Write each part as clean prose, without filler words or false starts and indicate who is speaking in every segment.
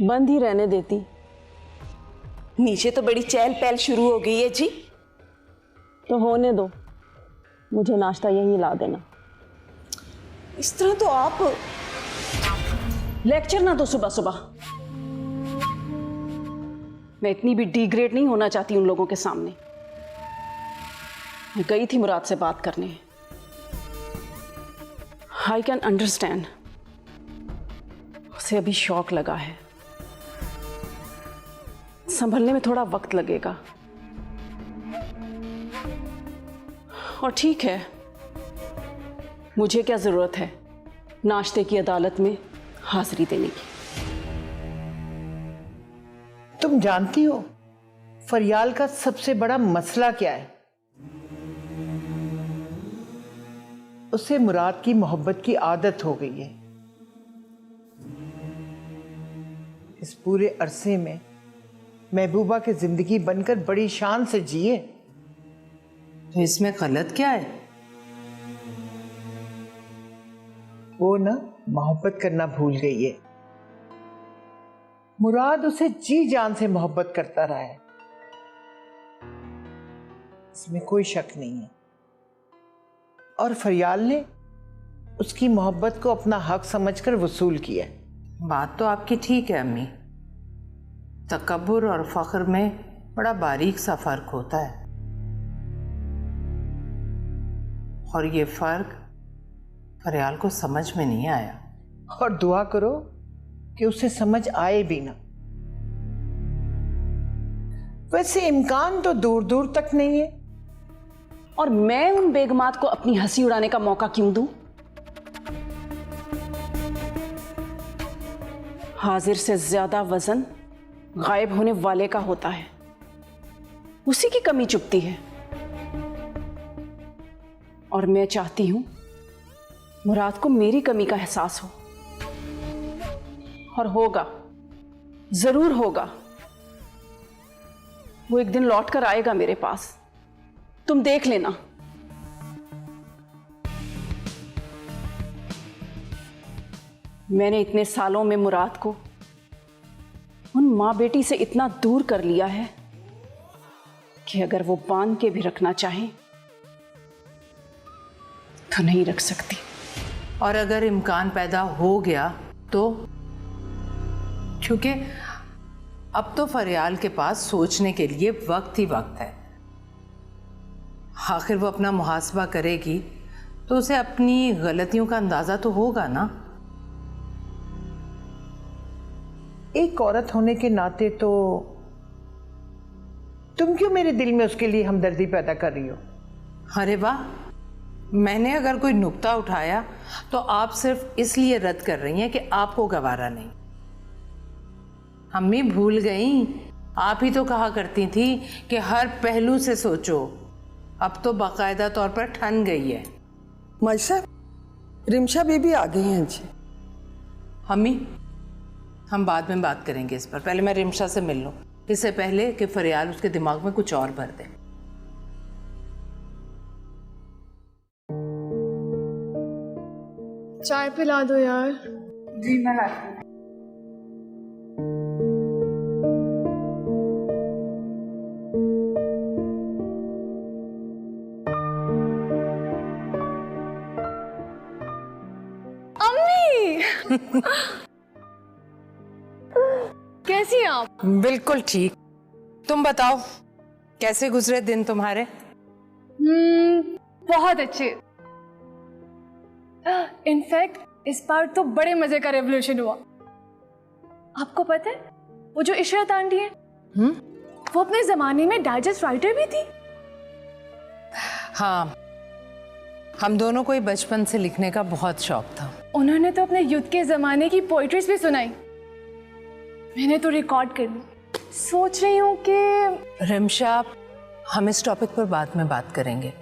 Speaker 1: बंद ही रहने देती।
Speaker 2: नीचे तो बड़ी चहल पहल शुरू हो गई है जी।
Speaker 1: तो होने दो, मुझे नाश्ता यहीं ला देना।
Speaker 2: इस तरह तो आप
Speaker 1: लेक्चर ना दो सुबह सुबह। मैं इतनी भी डिग्रेड नहीं होना चाहती उन लोगों के सामने। मैं गई थी मुराद से बात करने। आई कैन अंडरस्टैंड, उसे अभी शॉक लगा है, संभलने में थोड़ा वक्त लगेगा। और ठीक है, मुझे क्या जरूरत है नाश्ते की अदालत में हाजिरी देने की।
Speaker 3: तुम जानती हो फरियाल का सबसे बड़ा मसला क्या है? उसे मुराद की मोहब्बत की आदत हो गई है। इस पूरे अरसे में महबूबा की जिंदगी बनकर बड़ी शान से जिए।
Speaker 4: तो इसमें गलत क्या है?
Speaker 3: वो ना मोहब्बत करना भूल गई है। मुराद उसे जी जान से मोहब्बत करता रहा है, इसमें कोई शक नहीं है। और फरियाल ने उसकी मोहब्बत को अपना हक समझकर वसूल किया।
Speaker 4: बात तो आपकी ठीक है अम्मी, तकब्बुर और फख्र में बड़ा बारीक सा फर्क होता है, और ये फर्क फरियाल को समझ में नहीं आया।
Speaker 3: और दुआ करो कि उसे समझ आए भी ना। वैसे इम्कान तो दूर दूर तक नहीं है।
Speaker 1: और मैं उन बेगमात को अपनी हंसी उड़ाने का मौका क्यों दूं? हाजिर से ज्यादा वजन गायब होने वाले का होता है, उसी की कमी चुभती है। और मैं चाहती हूं मुराद को मेरी कमी का एहसास हो, और होगा, जरूर होगा। वो एक दिन लौट कर आएगा मेरे पास, तुम देख लेना। मैंने इतने सालों में मुराद को उन मां बेटी से इतना दूर कर लिया है कि अगर वो बांध के भी रखना चाहे तो नहीं रख सकती।
Speaker 4: और अगर इम्कान पैदा हो गया तो? क्योंकि अब तो फरियाल के पास सोचने के लिए वक्त ही वक्त है। आखिर वो अपना मुहासबा करेगी तो उसे अपनी गलतियों का अंदाजा तो होगा ना।
Speaker 3: एक औरत होने के नाते तो तुम क्यों मेरे दिल में उसके लिए हमदर्दी पैदा कर रही हो?
Speaker 4: अरे वाह, मैंने अगर कोई नुक्ता उठाया तो आप सिर्फ इसलिए रद्द कर रही हैं कि आपको गवारा नहीं। अम्मी भूल गई, आप ही तो कहा करती थी कि हर पहलू से सोचो। अब तो बाकायदा तौर पर ठन गई है।
Speaker 5: मायशा, रिमशा बीबी आ गई हैं जी।
Speaker 4: अम्मी, हम बाद में बात करेंगे इस पर, पहले मैं रिमशा से मिल लूं, इससे पहले कि फरियाल उसके दिमाग में कुछ और भर दे।
Speaker 6: चाय पिला दो यार।
Speaker 7: जी मैं लाती हूँ।
Speaker 6: कैसी हैं आप?
Speaker 4: बिल्कुल ठीक। तुम बताओ, कैसे गुजरे दिन तुम्हारे?
Speaker 6: बहुत अच्छे। इनफैक्ट इस बार तो बड़े मजे का रेवोल्यूशन हुआ। आपको पता है वो जो इशरत आंटी है, वो अपने जमाने में डाइजेस्ट राइटर भी थी।
Speaker 4: हाँ, हम दोनों को ही बचपन से लिखने का बहुत शौक था।
Speaker 6: उन्होंने तो अपने युद्ध के जमाने की पोइट्रीज भी सुनाई। मैंने तो रिकॉर्ड कर ली। सोच रही हूँ कि
Speaker 4: रिमशा, हम इस टॉपिक पर बाद में बात करेंगे।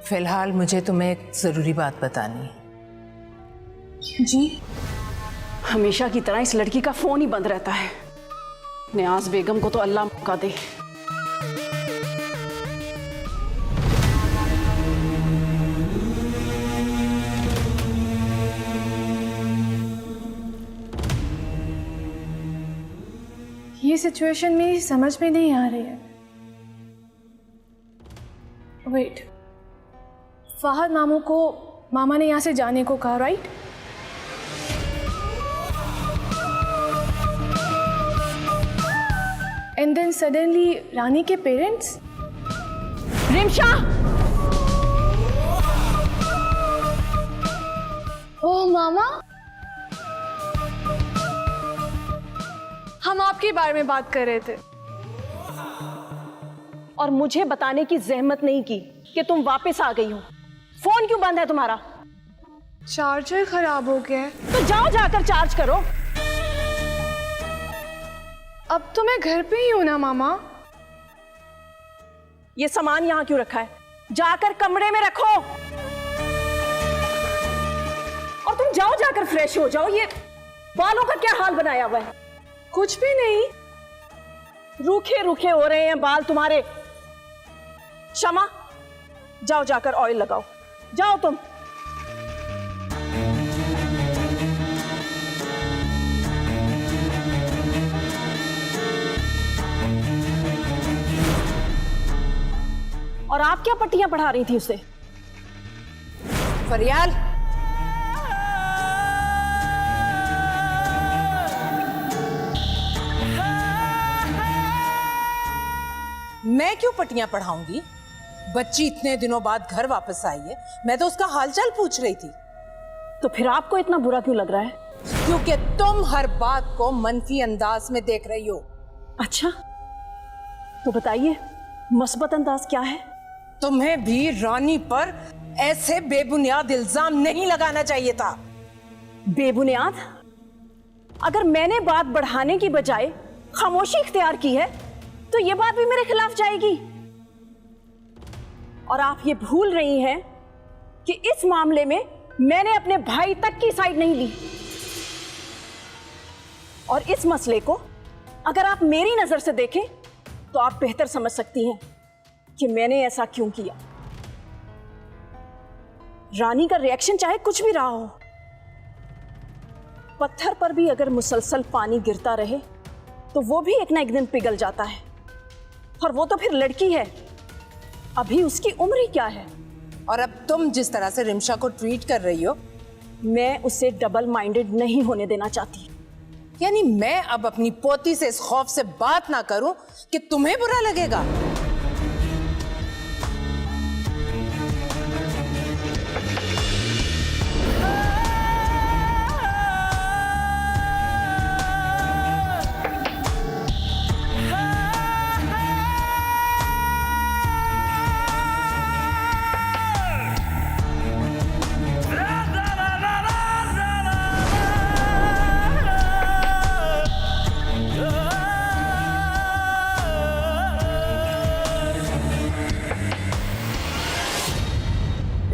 Speaker 4: फिलहाल मुझे तुम्हें एक जरूरी बात बतानी है।
Speaker 6: जी?
Speaker 1: हमेशा की तरह इस लड़की का फोन ही बंद रहता है। नियाज बेगम को तो अल्लाह मौका दे।
Speaker 6: ये सिचुएशन मेरी समझ में नहीं आ रही है। वेट, फहद मामू को मामा ने यहाँ से जाने को कहा, राइट? एंड देन सडनली रानी के पेरेंट्स।
Speaker 1: रिमशा,
Speaker 6: ओह मामा, हम आपके बारे में बात कर रहे थे।
Speaker 1: और मुझे बताने की जहमत नहीं की कि तुम वापस आ गई हो। फोन क्यों बंद है तुम्हारा?
Speaker 6: चार्जर खराब हो गया है।
Speaker 1: तो जाओ जाकर चार्ज करो।
Speaker 6: अब तो मैं घर पे ही हूं ना मामा।
Speaker 1: ये सामान यहाँ क्यों रखा है? जाकर कमरे में रखो। और तुम जाओ जाकर फ्रेश हो जाओ। ये बालों का क्या हाल बनाया हुआ है?
Speaker 6: कुछ भी नहीं।
Speaker 1: रूखे रूखे हो रहे हैं बाल तुम्हारे। शमा, जाओ जाकर ऑयल लगाओ। जाओ तुम। और आप क्या पट्टियां पढ़ा रही थी उसे?
Speaker 4: फरियाल, मैं क्यों पट्टियां पढ़ाऊंगी? बच्ची इतने दिनों बाद घर वापस आई है, मैं तो उसका हालचाल पूछ रही थी।
Speaker 1: तो फिर आपको इतना बुरा क्यों लग रहा है?
Speaker 4: क्योंकि तुम हर बात को मनफी अंदाज में देख रही हो।
Speaker 1: अच्छा, तो बताइए मस्बत अंदाज क्या है?
Speaker 4: तुम्हें भी रानी पर ऐसे बेबुनियाद इल्जाम नहीं लगाना चाहिए था।
Speaker 1: बेबुनियाद? अगर मैंने बात बढ़ाने की बजाय खामोशी इख्तियार की है तो ये बात भी मेरे खिलाफ जाएगी। और आप ये भूल रही हैं कि इस मामले में मैंने अपने भाई तक की साइड नहीं ली। और इस मसले को अगर आप मेरी नजर से देखें तो आप बेहतर समझ सकती हैं कि मैंने ऐसा क्यों किया। रानी का रिएक्शन चाहे कुछ भी रहा हो, पत्थर पर भी अगर मुसलसल पानी गिरता रहे तो वो भी एक ना एक दिन पिघल जाता है। और वो तो फिर लड़की है, अभी उसकी उम्र ही क्या है।
Speaker 4: और अब तुम जिस तरह से रिमशा को ट्रीट कर रही हो,
Speaker 1: मैं उसे डबल माइंडेड नहीं होने देना चाहती।
Speaker 4: यानी मैं अब अपनी पोती से इस खौफ से बात ना करूं कि तुम्हें बुरा लगेगा।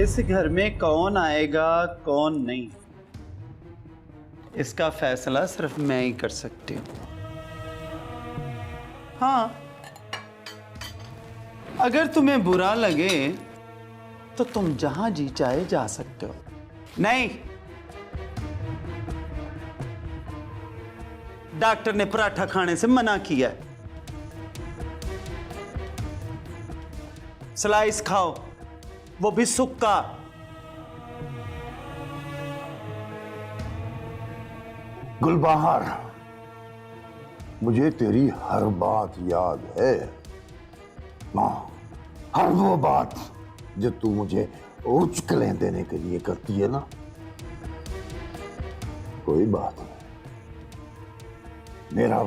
Speaker 7: इस घर में कौन आएगा कौन नहीं, इसका फैसला सिर्फ मैं ही कर सकती हूँ। हाँ, अगर तुम्हें बुरा लगे तो तुम जहां जी चाहे जा सकते हो। नहीं, डॉक्टर ने पराठा खाने से मना किया है। स्लाइस खाओ, वो भी सूखा।
Speaker 8: गुलबहार, मुझे तेरी हर बात याद है। मां, हर वो बात जो तू मुझे उचकलें देने के लिए करती है ना। कोई बात नहीं, मेरा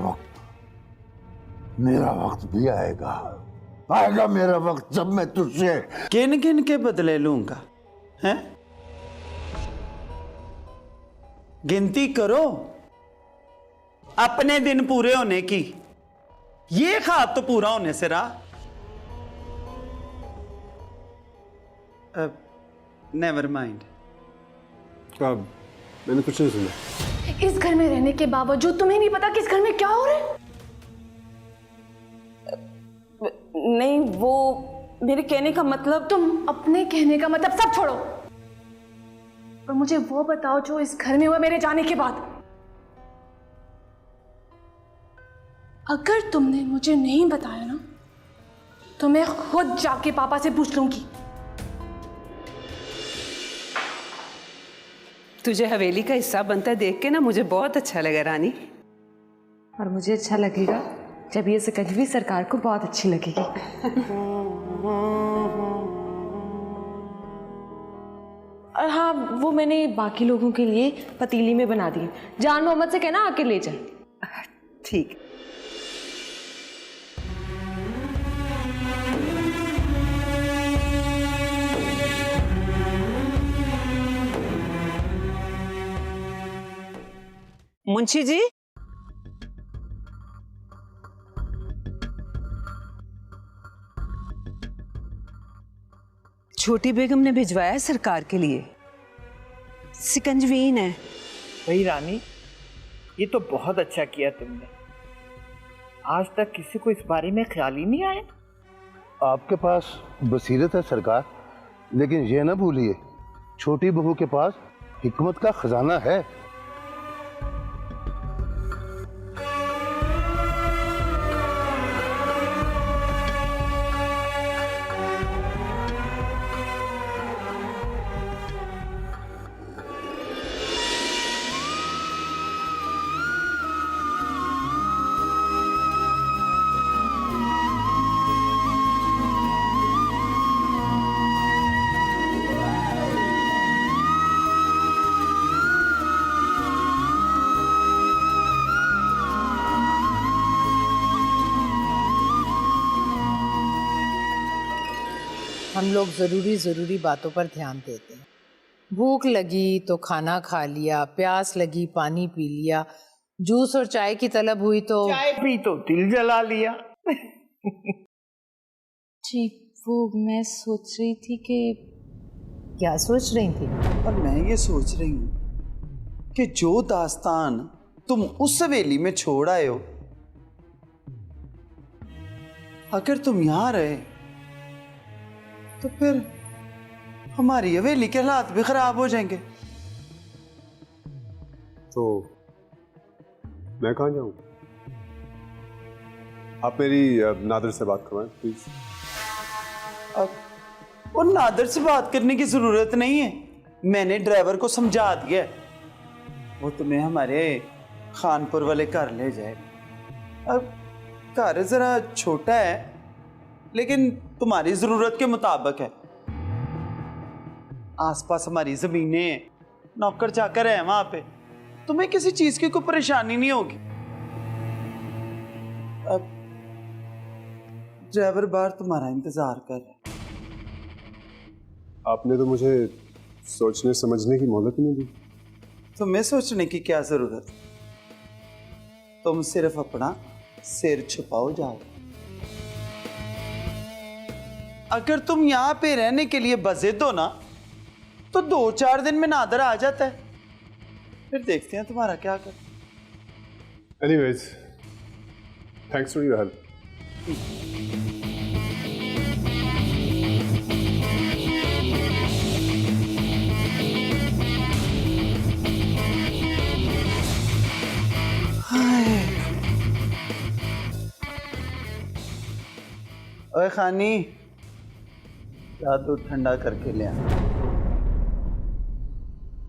Speaker 8: वक्त भी आएगा मेरा वक्त, जब मैं तुझसे
Speaker 7: किन किन के बदले लूंगा, हैं? गिनती करो अपने दिन पूरे होने की। ये ख्वाब तो पूरा होने से रहा। अब नेवर माइंड।
Speaker 9: अब मैंने कुछ नहीं सुना।
Speaker 6: इस घर में रहने के बावजूद तुम्हें नहीं पता कि इस घर में क्या हो रहा है?
Speaker 2: नहीं, वो मेरे कहने का मतलब।
Speaker 6: तुम अपने कहने का मतलब सब छोड़ो और मुझे वो बताओ जो इस घर में हुआ मेरे जाने के बाद। अगर तुमने मुझे नहीं बताया ना तो मैं खुद जाके पापा से पूछ लूंगी।
Speaker 2: तुझे हवेली का हिस्सा बनता देख के ना मुझे बहुत अच्छा लगा रानी।
Speaker 10: और मुझे अच्छा लगेगा जब ये सिकंजवी सरकार को बहुत अच्छी लगेगी। और हाँ, वो मैंने बाकी लोगों के लिए पतीली में बना दी। जान मोहम्मद से कहना आके ले जाए।
Speaker 2: ठीक। मुंशी जी, छोटी बेगम ने भिजवाया सरकार के लिए, सिकंजवीन है।
Speaker 3: भाई रानी, ये तो बहुत अच्छा किया तुमने। आज तक किसी को इस बारे में ख्याल ही नहीं आया।
Speaker 8: आपके पास बसीरत है सरकार, लेकिन ये ना भूलिए छोटी बहू के पास हिकमत का खजाना है।
Speaker 4: हम लोग ज़रूरी बातों पर ध्यान देते हैं। भूख लगी तो खाना खा लिया, प्यास लगी पानी पी लिया, जूस और चाय की तलब हुई तो
Speaker 3: चाय पी तो दिल जला लिया।
Speaker 10: जी, वो मैं सोच रही थी कि
Speaker 4: क्या सोच रही थी?
Speaker 7: और मैं ये सोच रही हूँ कि जो दास्तान तुम उस हवेली में छोड़ आए हो, अगर तुम यहां रहे तो फिर हमारी हवेली के हालात भी खराब हो जाएंगे।
Speaker 9: तो मैं कहाँ जाऊँ? आप मेरी नादर से बात करवाएं प्लीज।
Speaker 7: अब उन नादर से बात करने की जरूरत नहीं है, मैंने ड्राइवर को समझा दिया है, वो तुम्हें हमारे खानपुर वाले घर ले जाएगा। अब घर जरा छोटा है लेकिन तुम्हारी जरूरत के मुताबिक है। आसपास हमारी जमीनें हैं, नौकर चाकर है वहां पे, तुम्हें किसी चीज की कोई परेशानी नहीं होगी। अब ड्राइवर बाहर तुम्हारा इंतजार कर रहा है।
Speaker 9: आपने तो मुझे सोचने समझने की मोहलत नहीं दी।
Speaker 7: तुम्हें सोचने की क्या जरूरत, तुम सिर्फ अपना सिर छुपाओ जाओ। अगर तुम यहां पे रहने के लिए बज़िद हो ना तो 2-4 दिन में नादर आ जाता है, फिर देखते हैं तुम्हारा क्या कर।
Speaker 9: Anyways, thanks for your help.
Speaker 7: ओए खानी, दूध ठंडा करके ले आ।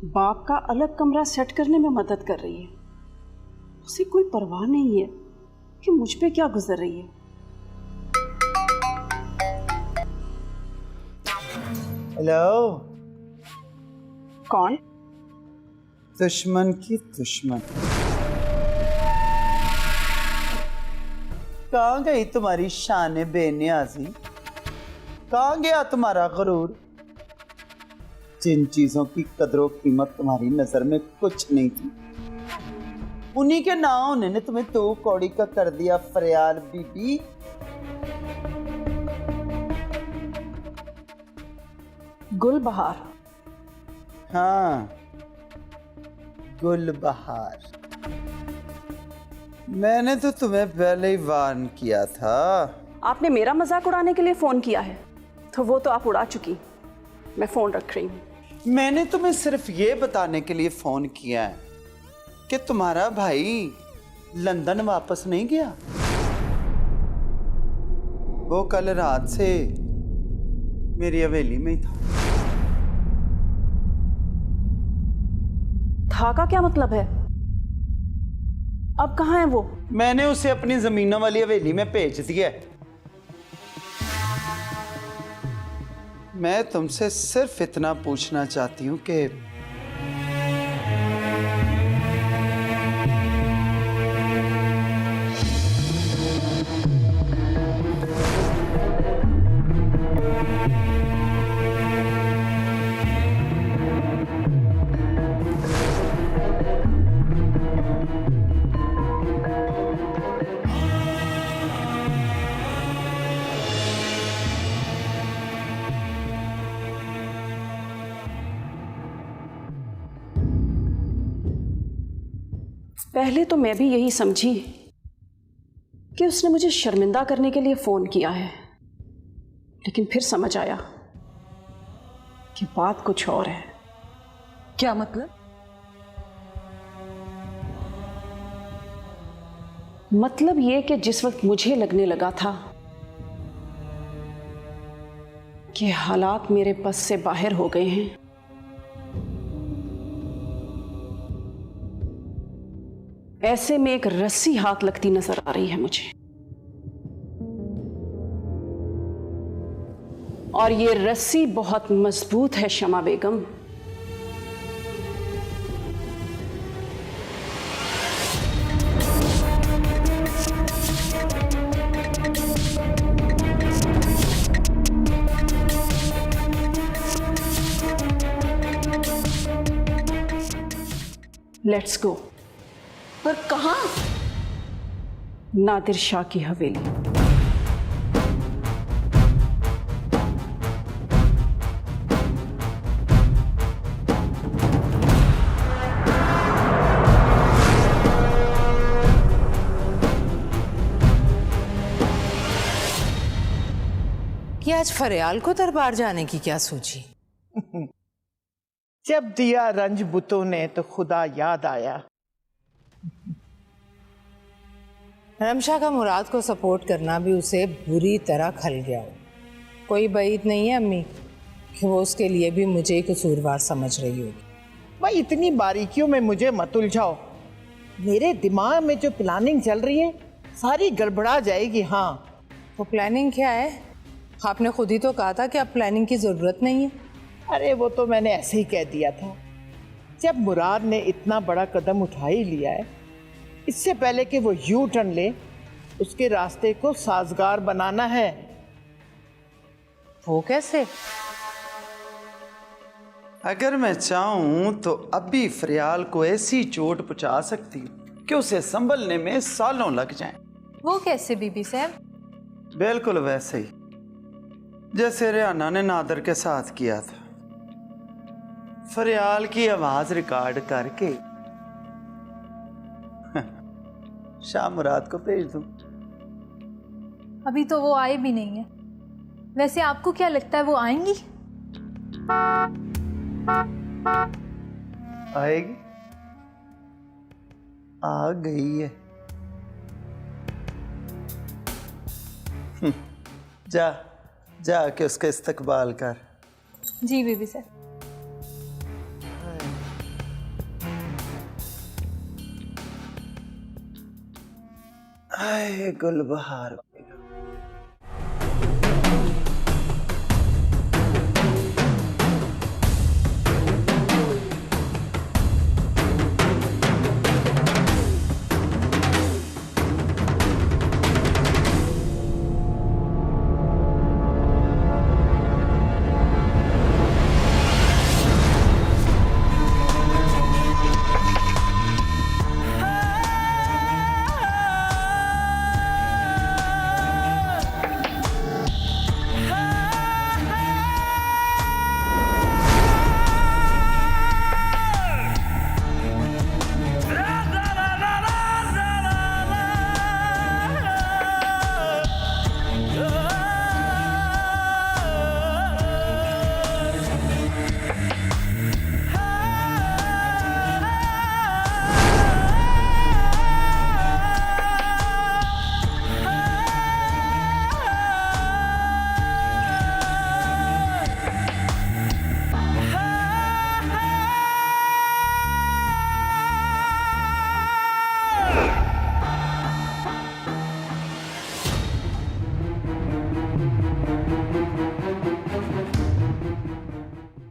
Speaker 1: बाप का अलग कमरा सेट करने में मदद कर रही है, उसे कोई परवाह नहीं है कि मुझ पे क्या गुजर रही है।
Speaker 7: हेलो,
Speaker 1: कौन?
Speaker 7: दुश्मन की दुश्मन। कहाँ गई तुम्हारी शान बेनियाजी? कहाँ गया तुम्हारा गुरूर? जिन चीजों की कदरों कीमत तुम्हारी नजर में कुछ नहीं थी, उन्हीं के ना होने ने तुम्हें 2 कौड़ी का कर दिया फरियाल बीबी।
Speaker 1: गुलबहार।
Speaker 7: हाँ, गुलबहार। मैंने तो तुम्हें पहले ही वार्न किया था।
Speaker 1: आपने मेरा मजाक उड़ाने के लिए फोन किया है तो वो तो आप उड़ा चुकी, मैं फोन रख रही हूँ।
Speaker 7: मैंने तुम्हें सिर्फ ये बताने के लिए फोन किया है कि तुम्हारा भाई लंदन वापस नहीं गया। वो कल रात से मेरी हवेली में ही था।
Speaker 1: था का क्या मतलब है? अब कहाँ है वो?
Speaker 7: मैंने उसे अपनी जमीनों वाली हवेली में भेज दिया है। मैं तुमसे सिर्फ इतना पूछना चाहती हूँ कि
Speaker 1: पहले तो मैं भी यही समझी कि उसने मुझे शर्मिंदा करने के लिए फोन किया है, लेकिन फिर समझ आया कि बात कुछ और है।
Speaker 5: क्या मतलब?
Speaker 1: मतलब ये कि जिस वक्त मुझे लगने लगा था कि हालात मेरे बस से बाहर हो गए हैं, ऐसे में एक रस्सी हाथ लगती नजर आ रही है मुझे, और ये रस्सी बहुत मजबूत है शमा बेगम। Let's go.
Speaker 5: पर कहाँ?
Speaker 1: नादिर शाह की हवेली।
Speaker 4: कि आज फरियाल को दरबार जाने की क्या सोची?
Speaker 3: जब दिया रंज बुतों ने तो खुदा याद आया।
Speaker 4: रमशा का मुराद को सपोर्ट करना भी उसे बुरी तरह खल गया हो। कोई बात नहीं है अम्मी कि वो उसके लिए भी मुझे ही कसूरवार समझ रही होगी।
Speaker 3: भाई इतनी बारीकियों में मुझे मत उलझाओ। मेरे दिमाग में जो प्लानिंग चल रही है सारी गड़बड़ा जाएगी। हाँ,
Speaker 4: वो प्लानिंग क्या है? आपने खुद ही तो कहा था कि अब प्लानिंग की ज़रूरत नहीं है।
Speaker 3: अरे वो तो मैंने ऐसे ही कह दिया था। जब मुराद ने इतना बड़ा कदम उठा ही लिया है, इससे पहले कि वो यू टर्न ले, उसके रास्ते को साजगार बनाना है।
Speaker 4: वो कैसे?
Speaker 7: अगर मैं चाहूं तो अभी फरियाल को ऐसी चोट पहुंचा सकती हूं कि उसे संभलने में सालों लग जाएं।
Speaker 6: वो कैसे बीबी साहब?
Speaker 7: बिल्कुल वैसे ही जैसे रियाना ने नादर के साथ किया था। फरियाल की आवाज रिकॉर्ड करके शाह मुराद को भेज दूं।
Speaker 6: अभी तो वो आए भी नहीं है। वैसे आपको क्या लगता है वो आएंगी?
Speaker 7: आएगी? आ गई है। जा जाके उसका इस्तकबाल कर।
Speaker 6: जी बीबी साहब।
Speaker 7: आए गुलबहार।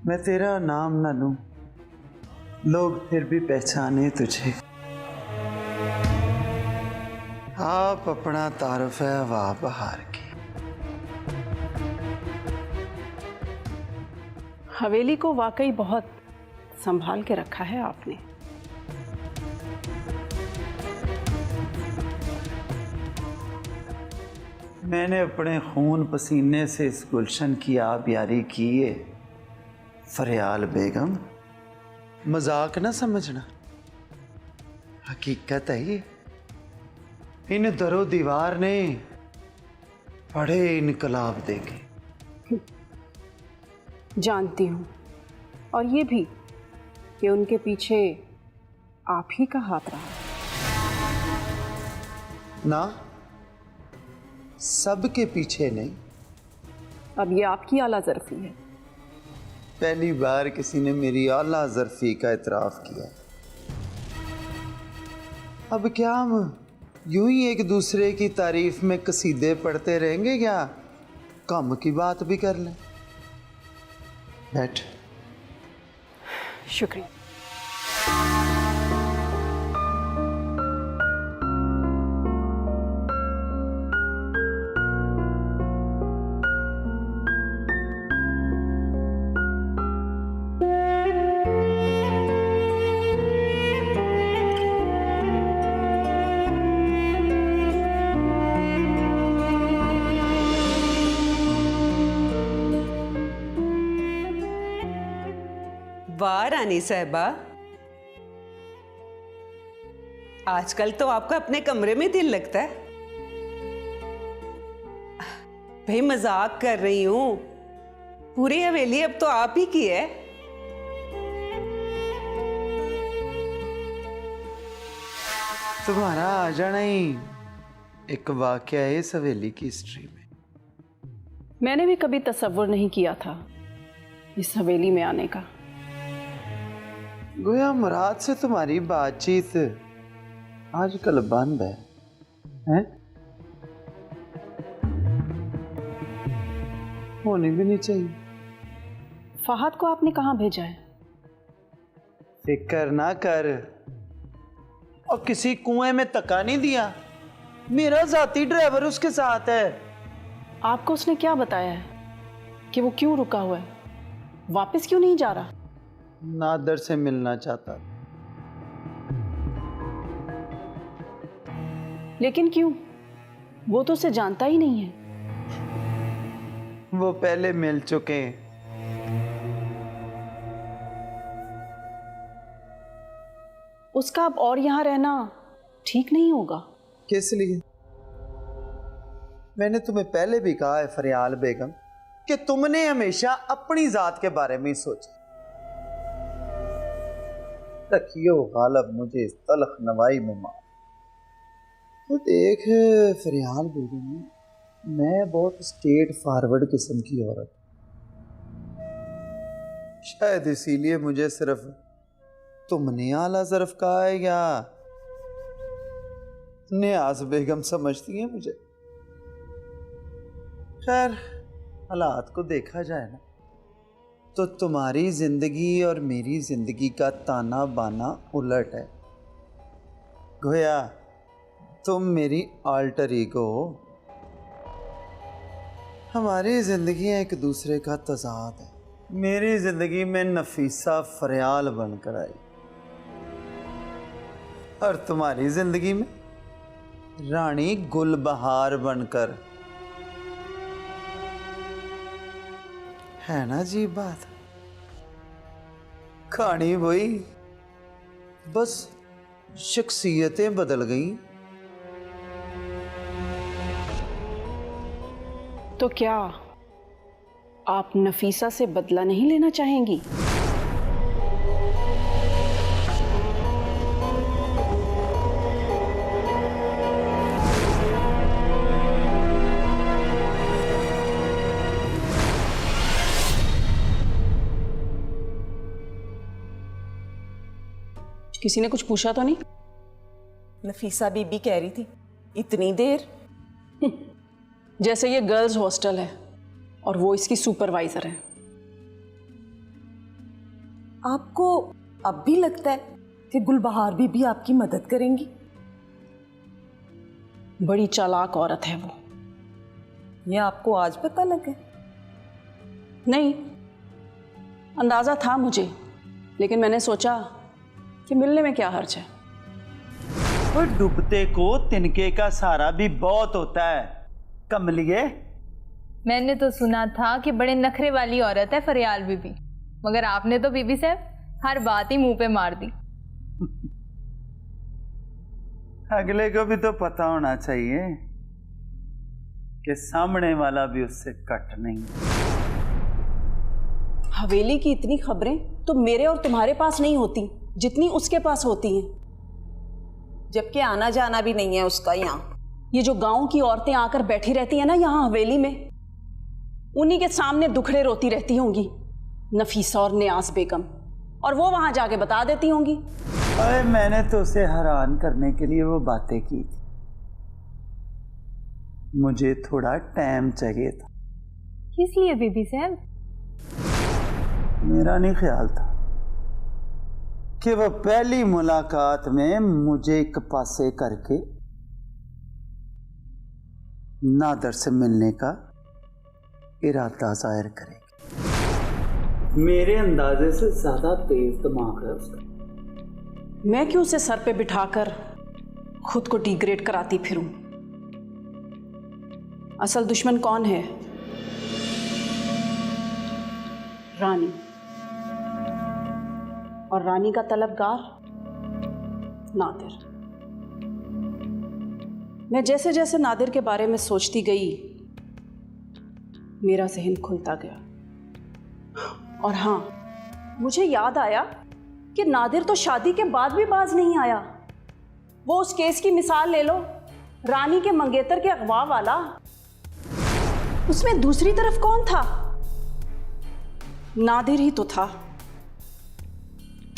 Speaker 7: मैं तेरा नाम ना लूं, लोग फिर भी पहचाने तुझे। आप अपना तारुफ है हवा बहार की।
Speaker 1: हवेली को वाकई बहुत संभाल के रखा है आपने।
Speaker 7: मैंने अपने खून पसीने से इस गुलशन की आबियारी की है। फरियाल बेगम, मजाक ना समझना, हकीकत है ये। इन दरो दीवार ने बड़े इनकलाब देखे।
Speaker 1: जानती हूँ, और ये भी कि उनके पीछे आप ही का हाथ रहा।
Speaker 7: ना, सबके पीछे नहीं।
Speaker 1: अब ये आपकी आला ज़र्फ़ी है।
Speaker 7: पहली बार किसी ने मेरी आला ज़र्फ़ी का इतराफ़ किया। अब क्या हम यूं ही एक दूसरे की तारीफ में कसीदे पढ़ते रहेंगे, क्या काम की बात भी कर लें? बैठ।
Speaker 1: शुक्रिया।
Speaker 2: वाह रानी साहिबा, आजकल तो आपका अपने कमरे में दिल लगता है। भाई मजाक कर रही हूं, पूरी हवेली अब तो आप ही की है।
Speaker 7: तुम्हारा आ जाना ही एक वाकया है इस हवेली की हिस्ट्री में।
Speaker 1: मैंने भी कभी तसव्वुर नहीं किया था इस हवेली में आने का।
Speaker 7: गोया मुराद से तुम्हारी बातचीत आजकल बंद है, हैं? होनी भी नहीं चाहिए।
Speaker 1: फहद को आपने कहाँ भेजा है?
Speaker 7: फिक्र ना कर, और किसी कुएं में तका नहीं दिया। मेरा जाती ड्राइवर उसके साथ है।
Speaker 1: आपको उसने क्या बताया है कि वो क्यों रुका हुआ है, वापस क्यों नहीं जा रहा?
Speaker 7: नादर से मिलना चाहता।
Speaker 1: लेकिन क्यों? वो तो उसे जानता ही नहीं है।
Speaker 7: वो पहले मिल चुके हैं।
Speaker 1: उसका अब और यहां रहना ठीक नहीं होगा।
Speaker 7: किस लिए? मैंने तुम्हें पहले भी कहा है फरियाल बेगम कि तुमने हमेशा अपनी जात के बारे में सोचा। रखियो गालब मुझे इस तलख नवाई में मार। तो देख फरियाल बेगम, मैं बहुत स्टेट फॉरवर्ड किस्म की औरत, शायद इसीलिए मुझे सिर्फ तुमने आला ज़र्फ कहा है या नियाज बेगम समझती है मुझे। खैर, हालात को देखा जाए ना तो तुम्हारी जिंदगी और मेरी जिंदगी का ताना बाना उलट है। गोया तुम मेरी अल्टर ईगो हो। हमारी जिंदगियां एक दूसरे का तजाद है। मेरी जिंदगी में नफीसा फरियाल बनकर आई और तुम्हारी जिंदगी में रानी गुलबहार बनकर। है ना जी बात? कहानी वही, बस शख्सियतें बदल गई।
Speaker 1: तो क्या आप नफीसा से बदला नहीं लेना चाहेंगी? किसी ने कुछ पूछा तो नहीं?
Speaker 2: नफीसा बीबी कह रही थी इतनी देर।
Speaker 1: जैसे ये गर्ल्स हॉस्टल है और वो इसकी सुपरवाइजर है।
Speaker 5: आपको अब भी लगता है कि गुलबहार भी आपकी मदद करेंगी?
Speaker 1: बड़ी चालाक औरत है वो।
Speaker 5: ये आपको आज पता लगा?
Speaker 1: नहीं, अंदाजा था मुझे, लेकिन मैंने सोचा कि मिलने में क्या हर्ज है।
Speaker 7: वो डूबते को तिनके का सहारा भी बहुत होता है कमलिए।
Speaker 11: मैंने तो सुना था कि बड़े नखरे वाली औरत है फरियाल बीबी, मगर आपने तो बीबी साहब हर बात ही मुंह पे मार दी।
Speaker 7: अगले को भी तो पता होना चाहिए कि सामने वाला भी उससे कट नहीं।
Speaker 1: हवेली की इतनी खबरें तो मेरे और तुम्हारे पास नहीं होती जितनी उसके पास होती हैं।
Speaker 4: जबकि आना जाना भी नहीं है उसका यहाँ।
Speaker 1: ये जो गांव की औरतें आकर बैठी रहती हैं ना यहाँ हवेली में, उन्हीं के सामने दुखड़े रोती रहती होंगी नफीसा और नियाज बेगम, और वो वहां जाके बता देती होंगी।
Speaker 7: अरे मैंने तो उसे हैरान करने के लिए वो बातें की थी, मुझे थोड़ा टाइम चाहिए था।
Speaker 11: किस लिए बीबी साहब?
Speaker 7: मेरा नहीं ख्याल था कि वह पहली मुलाकात में मुझे एक पासे करके नादर से मिलने का इरादा जाहिर करेगी। मेरे अंदाजे से ज्यादा तेज दिमाग है उसका।
Speaker 1: मैं क्यों उसे सर पे बिठाकर खुद को डिग्रेड कराती फिरूं? असल दुश्मन कौन है? रानी, और रानी का तलबगार नादिर। मैं जैसे जैसे नादिर के बारे में सोचती गई मेरा जहन खुलता गया। और हाँ, मुझे याद आया कि नादिर तो शादी के बाद भी बाज नहीं आया। वो उस केस की मिसाल ले लो, रानी के मंगेतर के अगवा वाला। उसमें दूसरी तरफ कौन था? नादिर ही तो था।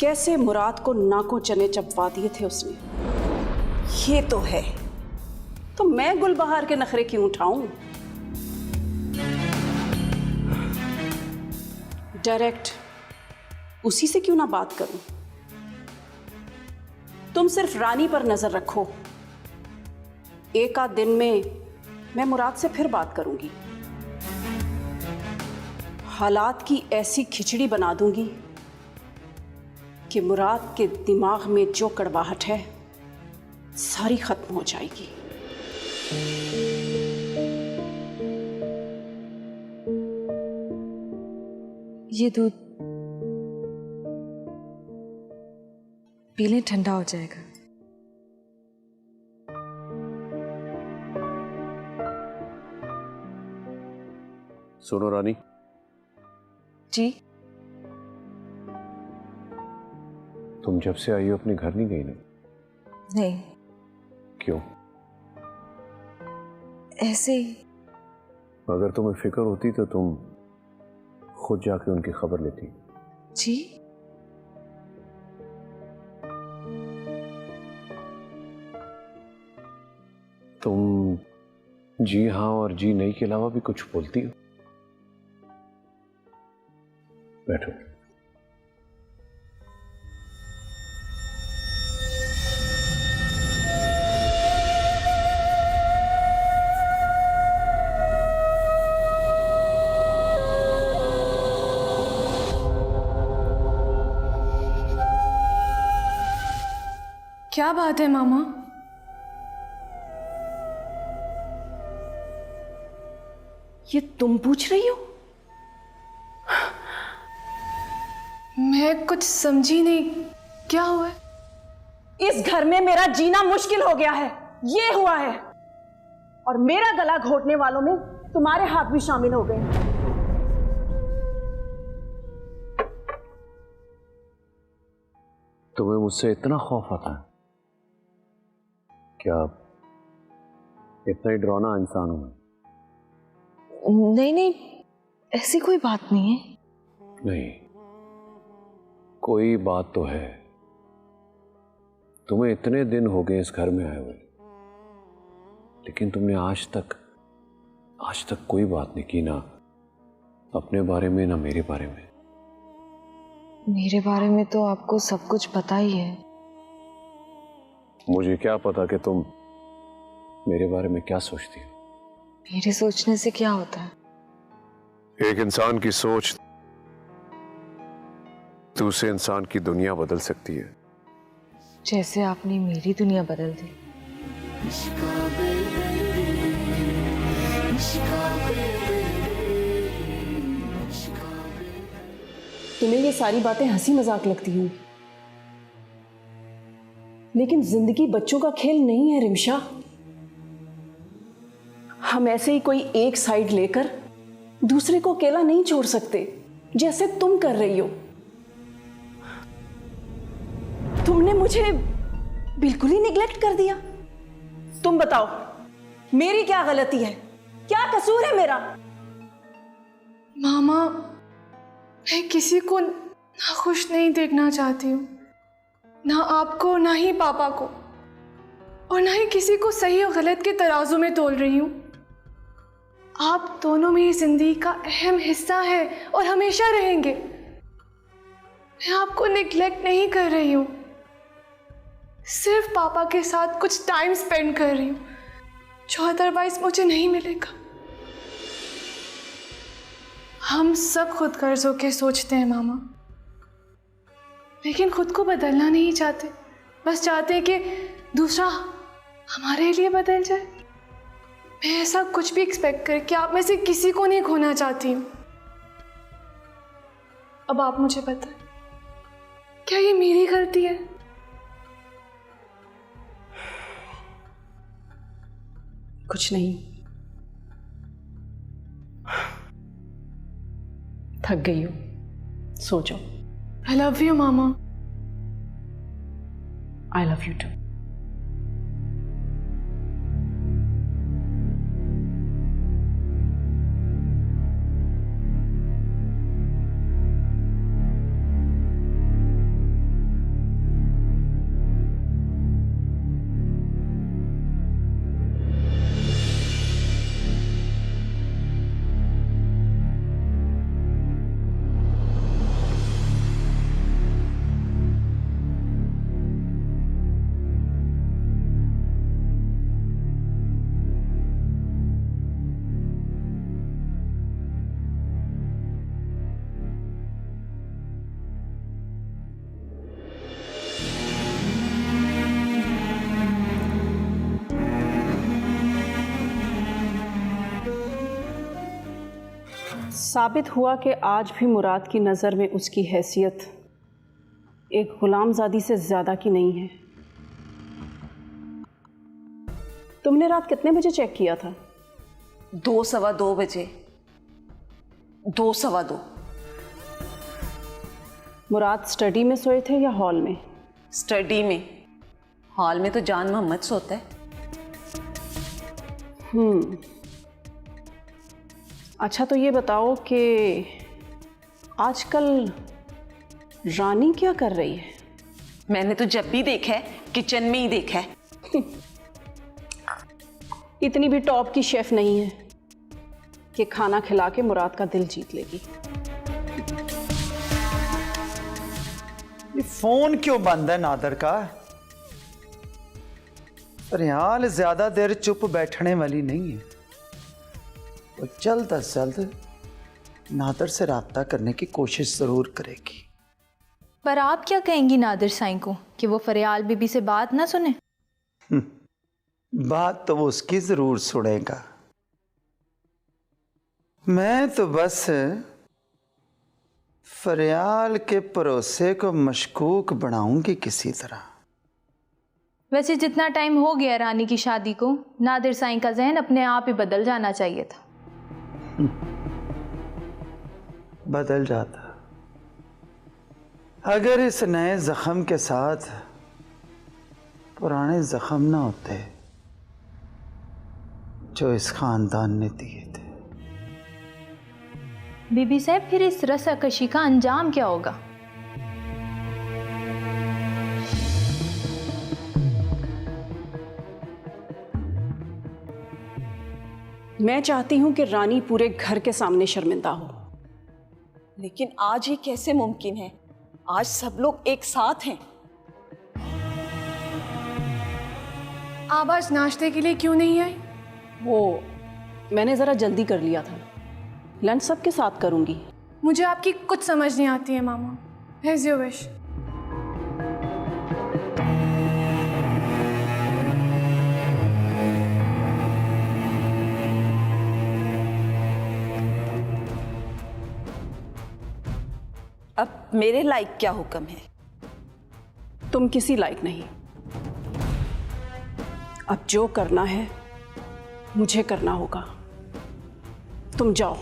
Speaker 1: कैसे मुराद को नाकों चने चबवा दिए थे उसने।
Speaker 4: ये तो है।
Speaker 1: तो मैं गुलबहार के नखरे क्यों उठाऊं? डायरेक्ट उसी से क्यों ना बात करूं? तुम सिर्फ रानी पर नजर रखो, एक आध दिन में मैं मुराद से फिर बात करूंगी। हालात की ऐसी खिचड़ी बना दूंगी कि मुराद के दिमाग में जो कड़वाहट है सारी खत्म हो जाएगी।
Speaker 10: ये दूध पी लें, ठंडा हो जाएगा।
Speaker 9: सुनो रानी
Speaker 10: जी।
Speaker 9: तुम जब से आई हो अपने घर नहीं गई ना?
Speaker 10: नहीं,
Speaker 9: क्यों?
Speaker 10: ऐसे ही।
Speaker 9: अगर तुम्हें फिक्र होती तो तुम खुद जाके उनकी खबर लेती।
Speaker 10: जी?
Speaker 9: तुम जी हाँ और जी नहीं के अलावा भी कुछ बोलती हो? बैठो।
Speaker 6: क्या बात है मामा?
Speaker 1: ये तुम पूछ रही हो?
Speaker 6: मैं कुछ समझी नहीं, क्या हुआ है?
Speaker 1: इस घर में मेरा जीना मुश्किल हो गया है, ये हुआ है। और मेरा गला घोटने वालों में तुम्हारे हाथ भी शामिल हो गए।
Speaker 9: तुम्हें मुझसे इतना खौफ आता है? क्या इतना ही डरावना इंसान हूं मैं?
Speaker 10: नहीं नहीं, ऐसी कोई बात नहीं है।
Speaker 9: नहीं, कोई बात तो है। तुम्हें इतने दिन हो गए इस घर में आए हुए, लेकिन तुमने आज तक कोई बात नहीं की, ना अपने बारे में ना मेरे बारे में।
Speaker 10: मेरे बारे में तो आपको सब कुछ पता ही है।
Speaker 9: मुझे क्या पता कि तुम मेरे बारे में क्या सोचती हो।
Speaker 10: मेरे सोचने से क्या होता है?
Speaker 9: एक इंसान की सोच दूसरे इंसान की दुनिया बदल सकती है।
Speaker 10: जैसे आपने मेरी दुनिया बदल दी।
Speaker 1: तुम्हें ये सारी बातें हंसी मजाक लगती हैं, लेकिन जिंदगी बच्चों का खेल नहीं है रिमशा। हम ऐसे ही कोई एक साइड लेकर दूसरे को अकेला नहीं छोड़ सकते, जैसे तुम कर रही हो। तुमने मुझे बिल्कुल ही निग्लेक्ट कर दिया। तुम बताओ, मेरी क्या गलती है? क्या कसूर है मेरा?
Speaker 6: मामा, मैं किसी को ना खुश नहीं देखना चाहती हूँ, ना आपको, ना ही पापा को, और ना ही किसी को सही और गलत के तराजू में तोल रही हूँ। आप दोनों मेरी जिंदगी का अहम हिस्सा है और हमेशा रहेंगे। मैं आपको निग्लेक्ट नहीं कर रही हूँ, सिर्फ पापा के साथ कुछ टाइम स्पेंड कर रही हूँ, जो अदरवाइज मुझे नहीं मिलेगा। हम सब खुद गर्जों के सोचते हैं मामा, लेकिन खुद को बदलना नहीं चाहते। बस चाहते हैं कि दूसरा हमारे लिए बदल जाए। मैं ऐसा कुछ भी एक्सपेक्ट करके आप में से किसी को नहीं खोना चाहती हूँ। अब आप मुझे बताएं, क्या ये मेरी गलती है?
Speaker 1: कुछ नहीं, थक गई हो, सो जाओ।
Speaker 6: आई लव यू मामा।
Speaker 1: I love you too. साबित हुआ कि आज भी मुराद की नज़र में उसकी हैसियत एक गुलामजादी से ज़्यादा की नहीं है। तुमने रात कितने बजे चेक किया था?
Speaker 5: 2-2:15 बजे। 2-2:15।
Speaker 1: मुराद स्टडी में सोए थे या हॉल में?
Speaker 5: स्टडी में। हॉल में तो जान मोहम्मद सोता है।
Speaker 1: अच्छा, तो ये बताओ कि आजकल रानी क्या कर रही है?
Speaker 5: मैंने तो जब भी देखा है किचन में ही देखा है।
Speaker 1: इतनी भी टॉप की शेफ नहीं है कि खाना खिला के मुराद का दिल जीत लेगी।
Speaker 7: ये फोन क्यों बंद है नादर का? रियाल ज्यादा देर चुप बैठने वाली नहीं है। वो जल्द अज जल्द नादर से राब्ता करने की कोशिश जरूर करेगी।
Speaker 11: पर आप क्या कहेंगी नादिर साईं को कि वो फरियाल बीबी से बात ना सुने?
Speaker 7: बात तो वो उसकी जरूर सुनेगा। मैं तो बस फरियाल के भरोसे को मशकूक बनाऊंगी किसी तरह।
Speaker 11: वैसे जितना टाइम हो गया रानी की शादी को, नादिर साईं का जहन अपने आप ही बदल जाना चाहिए था।
Speaker 7: बदल जाता अगर इस नए जख्म के साथ पुराने जख्म ना होते जो इस खानदान ने दिए थे।
Speaker 11: बीबी साहब, फिर इस रस्साकशी का अंजाम क्या होगा?
Speaker 1: मैं चाहती हूं कि रानी पूरे घर के सामने शर्मिंदा हो।
Speaker 5: लेकिन आज ये कैसे मुमकिन है? आज सब लोग एक साथ हैं।
Speaker 6: आप आज नाश्ते के लिए क्यों नहीं आए?
Speaker 1: वो मैंने ज़रा जल्दी कर लिया था। लंच सबके साथ करूँगी।
Speaker 6: मुझे आपकी कुछ समझ नहीं आती है मामा। Here's your wish.
Speaker 5: अब मेरे लायक क्या हुक्म है?
Speaker 1: तुम किसी लायक नहीं। अब जो करना है मुझे करना होगा। तुम जाओ।